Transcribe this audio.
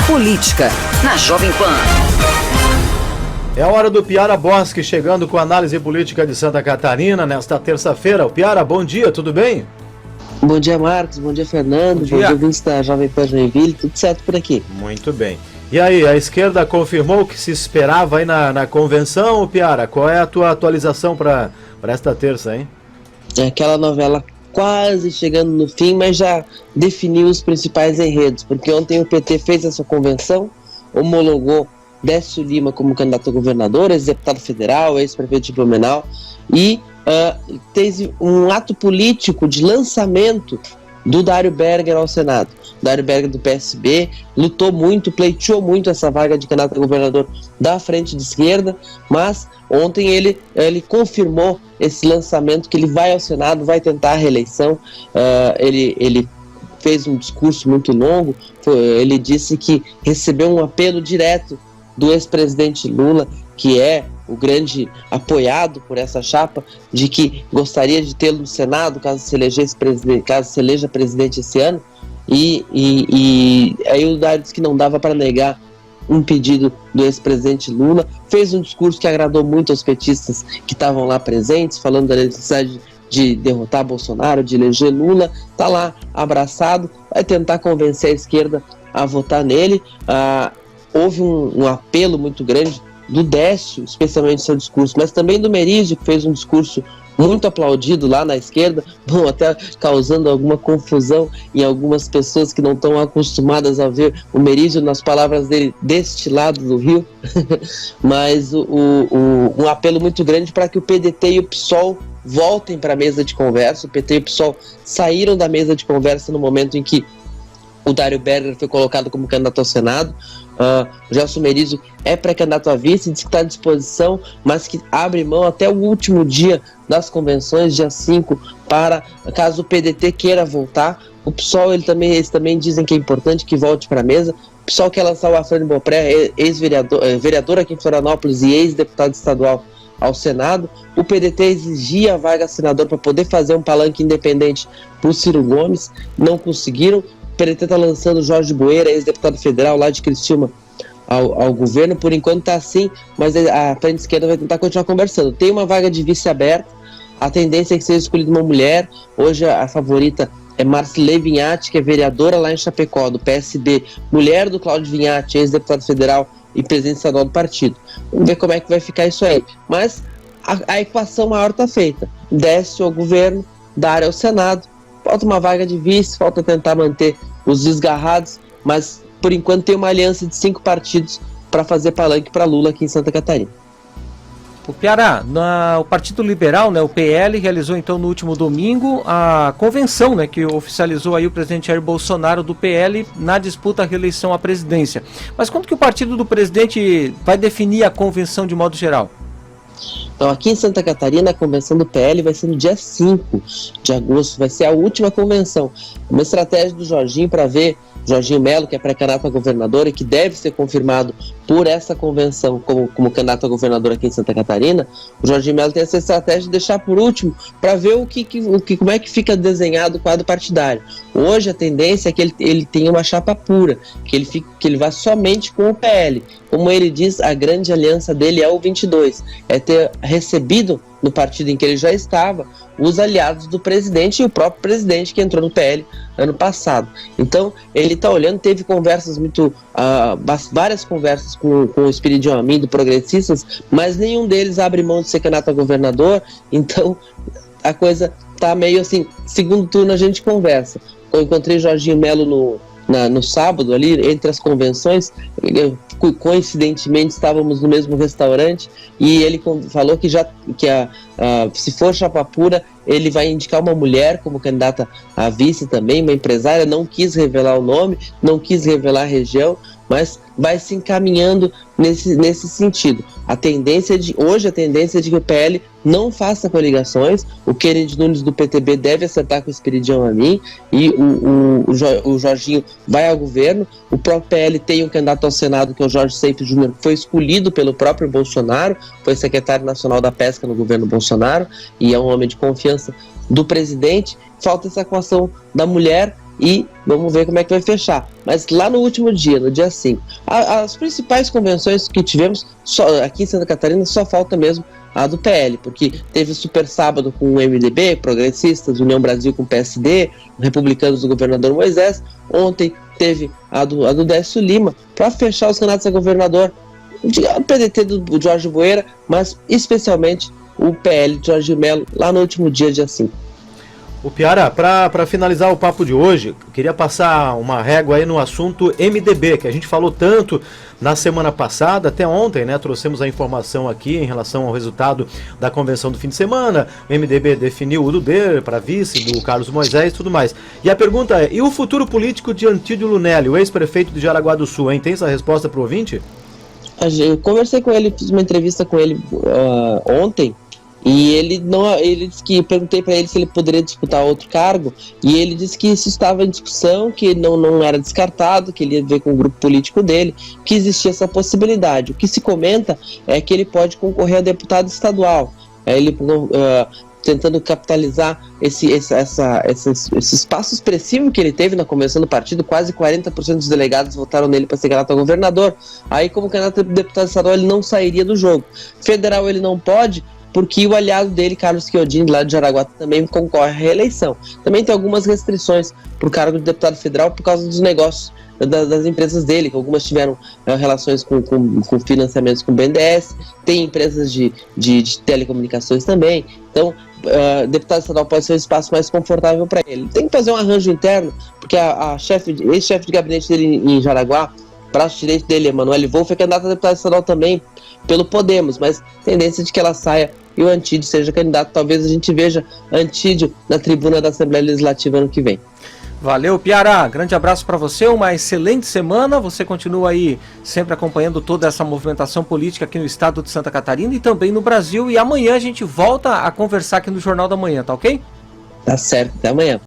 Política, na Jovem Pan. É a hora do Piara Bosque, chegando com a análise política de Santa Catarina nesta terça-feira. Piara, bom dia, tudo bem? Bom dia, Marcos. Bom dia, Fernando. Bom dia, ouvintes da Jovem Pan Joinville. Tudo certo por aqui? Muito bem. E aí, a esquerda confirmou o que se esperava aí na convenção, Piara? Qual é a tua atualização para esta terça, hein? É aquela novela quase chegando no fim, mas já definiu os principais enredos, porque ontem o PT fez a sua convenção, homologou Décio Lima como candidato a governador, ex-deputado federal, ex-prefeito de Blumenau, e teve um ato político de lançamento do Dário Berger ao Senado. Dário Berger do PSB lutou muito, pleiteou muito essa vaga de candidato a governador da frente de esquerda, mas ontem ele confirmou esse lançamento, que ele vai ao Senado, vai tentar a reeleição. Ele fez um discurso muito longo, ele disse que recebeu um apelo direto do ex-presidente Lula, que é o grande apoiado por essa chapa, de que gostaria de tê-lo no Senado caso se eleja presidente esse ano, e aí o Dário disse que não dava para negar um pedido do ex-presidente Lula, fez um discurso que agradou muito aos petistas que estavam lá presentes, falando da necessidade de derrotar Bolsonaro, de eleger Lula, está lá abraçado, vai tentar convencer a esquerda a votar nele. Houve um apelo muito grande do Décio, especialmente seu discurso, mas também do Merizio, que fez um discurso muito aplaudido lá na esquerda, bom, até causando alguma confusão em algumas pessoas que não estão acostumadas a ver o Merizio, nas palavras dele, deste lado do rio, mas um apelo muito grande para que o PDT e o PSOL voltem para a mesa de conversa. O PT e o PSOL saíram da mesa de conversa no momento em que o Dário Berger foi colocado como candidato ao Senado. O Gelson Merizio é pré-candidato a vice, diz que está à disposição, mas que abre mão até o último dia das convenções, dia 5, para caso o PDT queira voltar. O PSOL, eles também dizem que é importante que volte para a mesa. O PSOL quer lançar o Afrânio Bopré, vereador aqui em Florianópolis e ex-deputado estadual ao Senado. O PDT exigia a vaga a senador para poder fazer um palanque independente para o Ciro Gomes, não conseguiram. O PDT está lançando Jorge Boeira, ex-deputado federal lá de Criciúma, ao governo. Por enquanto está assim, mas a frente esquerda vai tentar continuar conversando. Tem uma vaga de vice aberta, a tendência é que seja escolhida uma mulher. Hoje a favorita é Marcilei Vinhati, que é vereadora lá em Chapecó, do PSB, mulher do Cláudio Vinhati, ex-deputado federal e presidente estadual do partido. Vamos ver como é que vai ficar isso aí. Mas a equação maior está feita. Décio ao governo, Dário ao Senado. Falta uma vaga de vice, falta tentar manter os desgarrados, mas por enquanto tem uma aliança de 5 partidos para fazer palanque para Lula aqui em Santa Catarina. O Piara, o Partido Liberal, né, o PL, realizou então no último domingo a convenção, né, que oficializou aí o presidente Jair Bolsonaro do PL na disputa à reeleição à presidência. Mas quando que o partido do presidente vai definir a convenção de modo geral? Então, aqui em Santa Catarina, a convenção do PL vai ser no dia 5 de agosto, vai ser a última convenção. Uma estratégia do Jorginho para ver, Jorginho Melo, que é pré-candidato a governador e que deve ser confirmado por essa convenção como candidato a governador aqui em Santa Catarina. O Jorginho Melo tem essa estratégia de deixar por último para ver como é que fica desenhado o quadro partidário. Hoje a tendência é que ele tenha uma chapa pura, que ele vá somente com o PL. Como ele diz, a grande aliança dele é o 22, é ter recebido no partido em que ele já estava os aliados do presidente e o próprio presidente que entrou no PL ano passado. Então ele está olhando, teve conversas várias conversas com o Espiridião Amin, do Progressistas, mas nenhum deles abre mão de ser candidato a governador. Então a coisa está meio assim, segundo turno a gente conversa. Eu encontrei Jorginho Melo no sábado ali, entre as convenções, coincidentemente estávamos no mesmo restaurante e ele falou que se for chapa pura, ele vai indicar uma mulher como candidata a vice também, uma empresária. Não quis revelar o nome, não quis revelar a região, mas vai se encaminhando nesse sentido. Hoje a tendência é de que o PL não faça coligações. O Kennedy Nunes do PTB deve acertar com o Espiridião Amin e o Jorginho vai ao governo. O próprio PL tem um candidato ao Senado, que é o Jorge Seife Júnior, que foi escolhido pelo próprio Bolsonaro, foi secretário nacional da pesca no governo Bolsonaro e é um homem de confiança do presidente. Falta essa equação da mulher e vamos ver como é que vai fechar. Mas lá no último dia, no dia 5, as principais convenções que tivemos aqui em Santa Catarina, só falta mesmo a do PL, porque teve o Super Sábado com o MDB, Progressistas, União Brasil com o PSD, Republicanos do governador Moisés. Ontem teve a do Décio Lima, para fechar os candidatos a governador, o PDT do Jorge Boeira, mas especialmente o PL de Jorge Melo, lá no último dia 5. O Piara, para finalizar o papo de hoje, eu queria passar uma régua aí no assunto MDB, que a gente falou tanto na semana passada, até ontem, né? Trouxemos a informação aqui em relação ao resultado da convenção do fim de semana. O MDB definiu o Uduber para vice do Carlos Moisés e tudo mais. E a pergunta é, e o futuro político de Antídio Lunelli, o ex-prefeito de Jaraguá do Sul, hein? Tem essa resposta para o ouvinte? Eu conversei com ele, fiz uma entrevista com ele ontem, e ele disse que, perguntei para ele se ele poderia disputar outro cargo, e ele disse que isso estava em discussão, que não era descartado, que ele ia ver com o grupo político dele, que existia essa possibilidade. O que se comenta é que ele pode concorrer a deputado estadual. Ele tentando capitalizar esse espaço expressivo que ele teve na convenção do partido. Quase 40% dos delegados votaram nele para ser candidato a governador. Aí, como candidato a deputado estadual, ele não sairia do jogo. Federal ele não pode, porque o aliado dele, Carlos Chiodini, lá de Jaraguá, também concorre à reeleição. Também tem algumas restrições para o cargo de deputado federal por causa dos negócios das empresas dele, que algumas tiveram relações com financiamentos com o BNDES, tem empresas de telecomunicações também. Então, deputado estadual pode ser um espaço mais confortável para ele. Tem que fazer um arranjo interno, porque a ex-chefe de gabinete dele em Jaraguá, braço direito dele, Emanuele Wolff, é candidata a deputado estadual também pelo Podemos, mas tendência de que ela saia e o Antídio seja candidato. Talvez a gente veja Antídio na tribuna da Assembleia Legislativa ano que vem. Valeu, Piara. Grande abraço para você, uma excelente semana. Você continua aí sempre acompanhando toda essa movimentação política aqui no estado de Santa Catarina e também no Brasil. E amanhã a gente volta a conversar aqui no Jornal da Manhã, tá ok? Tá certo, até amanhã.